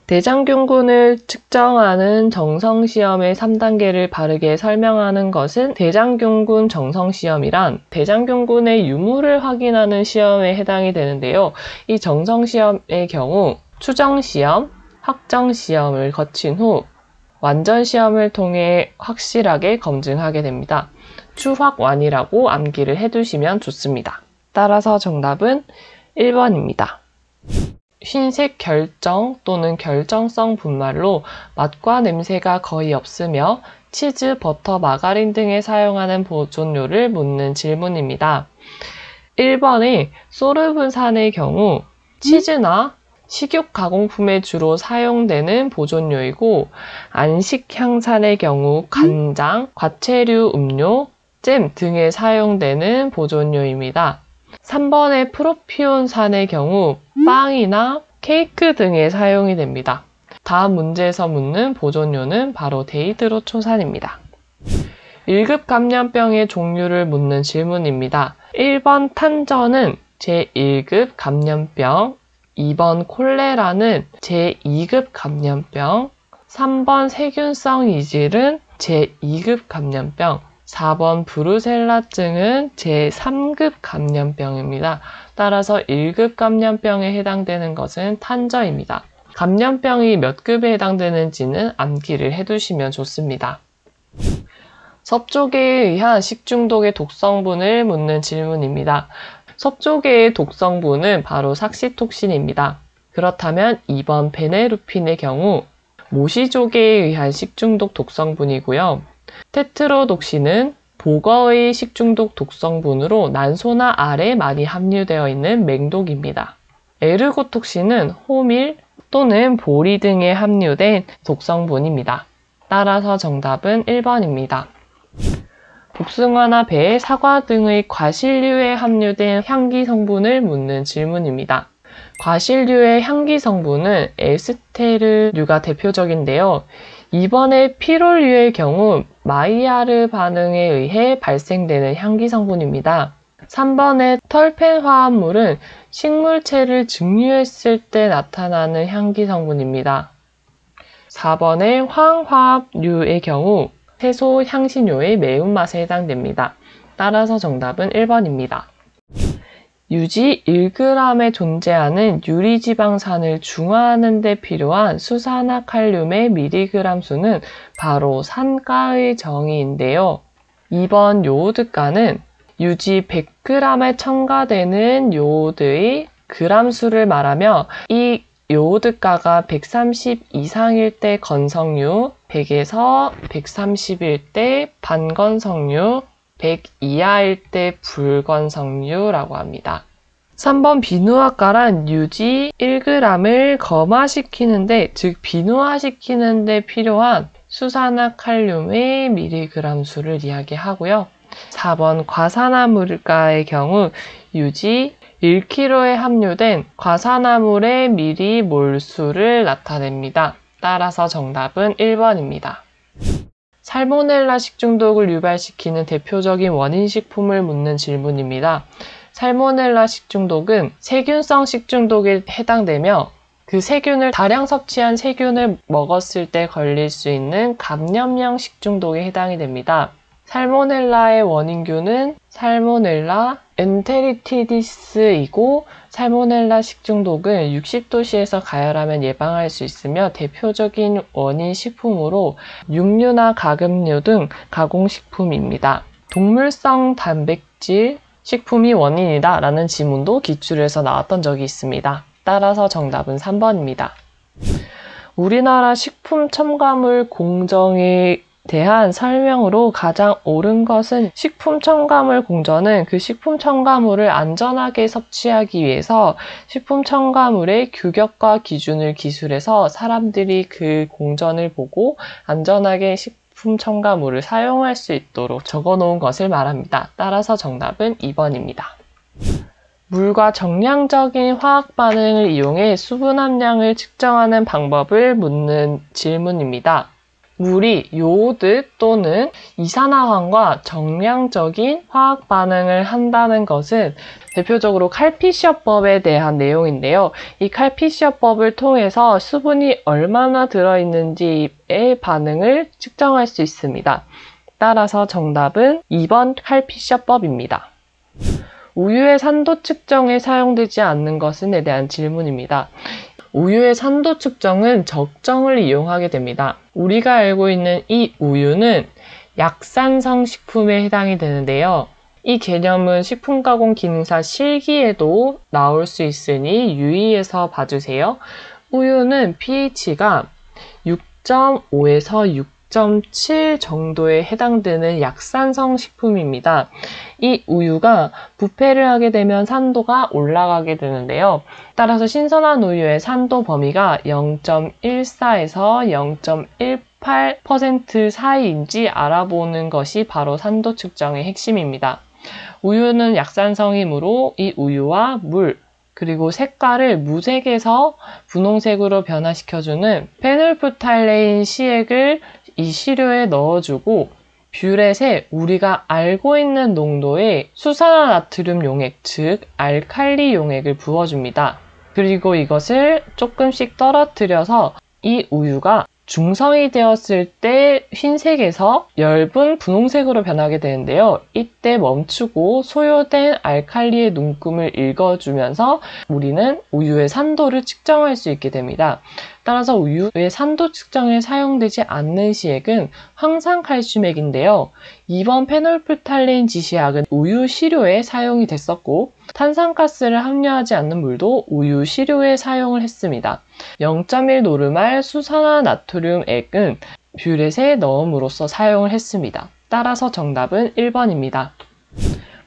대장균군을 측정하는 정성시험의 3단계를 바르게 설명하는 것은 대장균군 정성시험이란 대장균군의 유무를 확인하는 시험에 해당이 되는데요. 이 정성시험의 경우 추정시험, 확정시험을 거친 후 완전시험을 통해 확실하게 검증하게 됩니다. 추확완이라고 암기를 해두시면 좋습니다. 따라서 정답은 1번입니다. 흰색 결정 또는 결정성 분말로 맛과 냄새가 거의 없으며 치즈, 버터, 마가린 등에 사용하는 보존료를 묻는 질문입니다. 1번의 소르브산의 경우 치즈나 식육 가공품에 주로 사용되는 보존료이고, 안식향산의 경우 간장, 과채류 음료, 잼 등에 사용되는 보존료입니다. 3번의 프로피온산의 경우 빵이나 케이크 등에 사용이 됩니다. 다음 문제에서 묻는 보존료는 바로 데이드로초산입니다. 1급 감염병의 종류를 묻는 질문입니다. 1번 탄저는 제1급 감염병, 2번 콜레라는 제2급 감염병, 3번 세균성 이질은 제2급 감염병, 4번 브루셀라증은 제3급 감염병입니다. 따라서 1급 감염병에 해당되는 것은 탄저입니다. 감염병이 몇 급에 해당되는지는 암기를 해두시면 좋습니다. 섭조개에 의한 식중독의 독성분을 묻는 질문입니다. 섭조개의 독성분은 바로 삭시톡신입니다. 그렇다면 2번 베네루핀의 경우 모시조개에 의한 식중독 독성분이고요. 테트로독신은 보거의 식중독 독성분으로 난소나 알에 많이 함유되어 있는 맹독입니다. 에르고톡신은 호밀 또는 보리 등에 함유된 독성분입니다. 따라서 정답은 1번입니다. 복숭아나 배, 사과 등의 과실류에 함유된 향기 성분을 묻는 질문입니다. 과실류의 향기 성분은 에스테르류가 대표적인데요. 2번의 피롤류의 경우 마이야르 반응에 의해 발생되는 향기 성분입니다. 3번의 털펜 화합물은 식물체를 증류했을 때 나타나는 향기 성분입니다. 4번의 황화합류의 경우 채소 향신료의 매운맛에 해당됩니다. 따라서 정답은 1번입니다. 유지 1g에 존재하는 유리지방산을 중화하는 데 필요한 수산화칼륨의 미리그램 수는 바로 산가의 정의인데요. 2번 요오드가는 유지 100g에 첨가되는 요오드의 그램 수를 말하며 이 요오드가가 130 이상일 때 건성류, 100에서 130일 때 반건성류, 100 이하일 때 불건성류라고 합니다. 3번 비누아가란 유지 1g을 검화시키는데, 즉 비누화시키는데 필요한 수산화칼륨의 미리그램 수를 이야기하고요. 4번 과산화물가의 경우 유지 1kg에 함유된 과산화물의 미리몰수를 나타냅니다. 따라서 정답은 1번입니다. 살모넬라 식중독을 유발시키는 대표적인 원인 식품을 묻는 질문입니다. 살모넬라 식중독은 세균성 식중독에 해당되며 그 세균을 다량 섭취한 세균을 먹었을 때 걸릴 수 있는 감염형 식중독에 해당이 됩니다. 살모넬라의 원인균은 살모넬라 엔테리티디스이고, 살모넬라 식중독은 60도씨에서 가열하면 예방할 수 있으며 대표적인 원인 식품으로 육류나 가금류 등 가공식품입니다. 동물성 단백질 식품이 원인이다 라는 지문도 기출에서 나왔던 적이 있습니다. 따라서 정답은 3번입니다. 우리나라 식품 첨가물 공정에 대한 설명으로 가장 옳은 것은 식품 첨가물 공정은 그 식품 첨가물을 안전하게 섭취하기 위해서 식품 첨가물의 규격과 기준을 기술해서 사람들이 그 공정을 보고 안전하게 식품 첨가물을 사용할 수 있도록 적어놓은 것을 말합니다. 따라서 정답은 2번입니다. 물과 정량적인 화학 반응을 이용해 수분 함량을 측정하는 방법을 묻는 질문입니다. 물이 요오드 또는 이산화황과 정량적인 화학 반응을 한다는 것은 대표적으로 칼피셔법에 대한 내용인데요. 이 칼피셔법을 통해서 수분이 얼마나 들어있는지의 반응을 측정할 수 있습니다. 따라서 정답은 2번 칼피셔법입니다. 우유의 산도 측정에 사용되지 않는 것은에 대한 질문입니다. 우유의 산도 측정은 적정을 이용하게 됩니다. 우리가 알고 있는 이 우유는 약산성 식품에 해당이 되는데요. 이 개념은 식품가공기능사 실기에도 나올 수 있으니 유의해서 봐주세요. 우유는 pH가 6.5에서 6.7 정도에 해당되는 약산성 식품입니다. 이 우유가 부패를 하게 되면 산도가 올라가게 되는데요. 따라서 신선한 우유의 산도 범위가 0.14에서 0.18% 사이인지 알아보는 것이 바로 산도 측정의 핵심입니다. 우유는 약산성이므로 이 우유와 물, 그리고 색깔을 무색에서 분홍색으로 변화시켜주는 페놀프탈레인 시액을 이 시료에 넣어주고 뷰렛에 우리가 알고 있는 농도의 수산화나트륨 용액, 즉 알칼리 용액을 부어줍니다. 그리고 이것을 조금씩 떨어뜨려서 이 우유가 중성이 되었을 때 흰색에서 엷은 분홍색으로 변하게 되는데요. 이때 멈추고 소요된 알칼리의 눈금을 읽어주면서 우리는 우유의 산도를 측정할 수 있게 됩니다. 따라서 우유의 산도 측정에 사용되지 않는 시액은 황산칼슘액인데요. 2번 페놀프탈레인 지시약은 우유 시료에 사용이 됐었고 탄산가스를 함유하지 않는 물도 우유 시료에 사용을 했습니다. 0.1 노르말 수산화나트륨액은 뷰렛에 넣음으로써 사용을 했습니다. 따라서 정답은 1번입니다.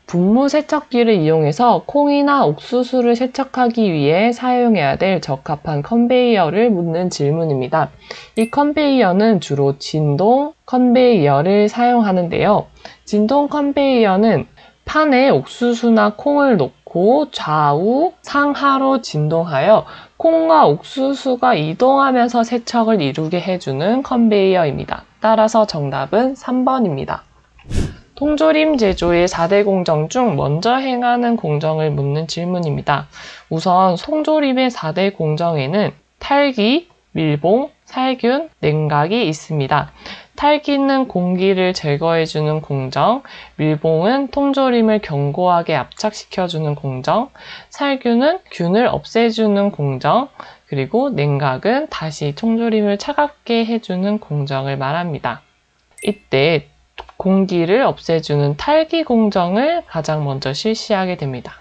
분무 세척기를 이용해서 콩이나 옥수수를 세척하기 위해 사용해야 될 적합한 컨베이어를 묻는 질문입니다. 이 컨베이어는 주로 진동 컨베이어를 사용하는데요. 진동 컨베이어는 판에 옥수수나 콩을 놓고 좌우 상하로 진동하여 콩과 옥수수가 이동하면서 세척을 이루게 해주는 컨베이어입니다. 따라서 정답은 3번입니다. 통조림 제조의 4대 공정 중 먼저 행하는 공정을 묻는 질문입니다. 우선 통조림의 4대 공정에는 탈기, 밀봉, 살균, 냉각이 있습니다. 탈기는 공기를 제거해주는 공정, 밀봉은 통조림을 견고하게 압착시켜주는 공정, 살균은 균을 없애주는 공정, 그리고 냉각은 다시 통조림을 차갑게 해주는 공정을 말합니다. 이때 공기를 없애주는 탈기 공정을 가장 먼저 실시하게 됩니다.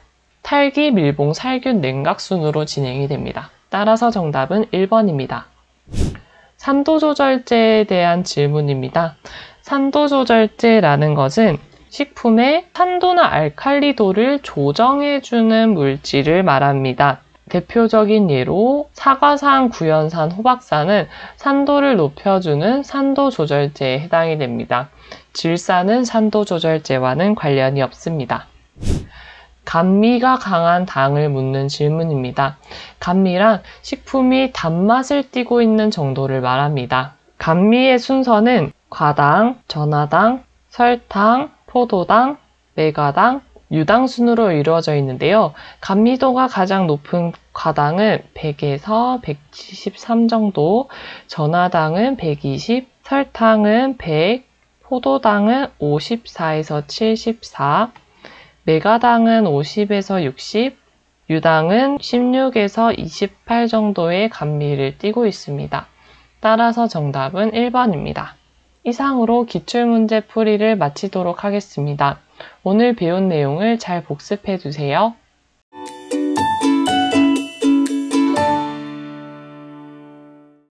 탈기, 밀봉, 살균, 냉각 순으로 진행이 됩니다. 따라서 정답은 1번입니다. 산도조절제에 대한 질문입니다. 산도조절제라는 것은 식품의 산도나 알칼리도를 조정해주는 물질을 말합니다. 대표적인 예로 사과산, 구연산, 호박산은 산도를 높여주는 산도조절제에 해당이 됩니다. 질산은 산도조절제와는 관련이 없습니다. 감미가 강한 당을 묻는 질문입니다. 감미란 식품이 단맛을 띠고 있는 정도를 말합니다. 감미의 순서는 과당, 전화당, 설탕, 포도당, 메가당, 유당 순으로 이루어져 있는데요. 감미도가 가장 높은 과당은 100에서 173 정도, 전화당은 120, 설탕은 100, 포도당은 54에서 74, 메가당은 50에서 60, 유당은 16에서 28 정도의 감미를 띠고 있습니다. 따라서 정답은 1번입니다. 이상으로 기출문제 풀이를 마치도록 하겠습니다. 오늘 배운 내용을 잘 복습해 두세요.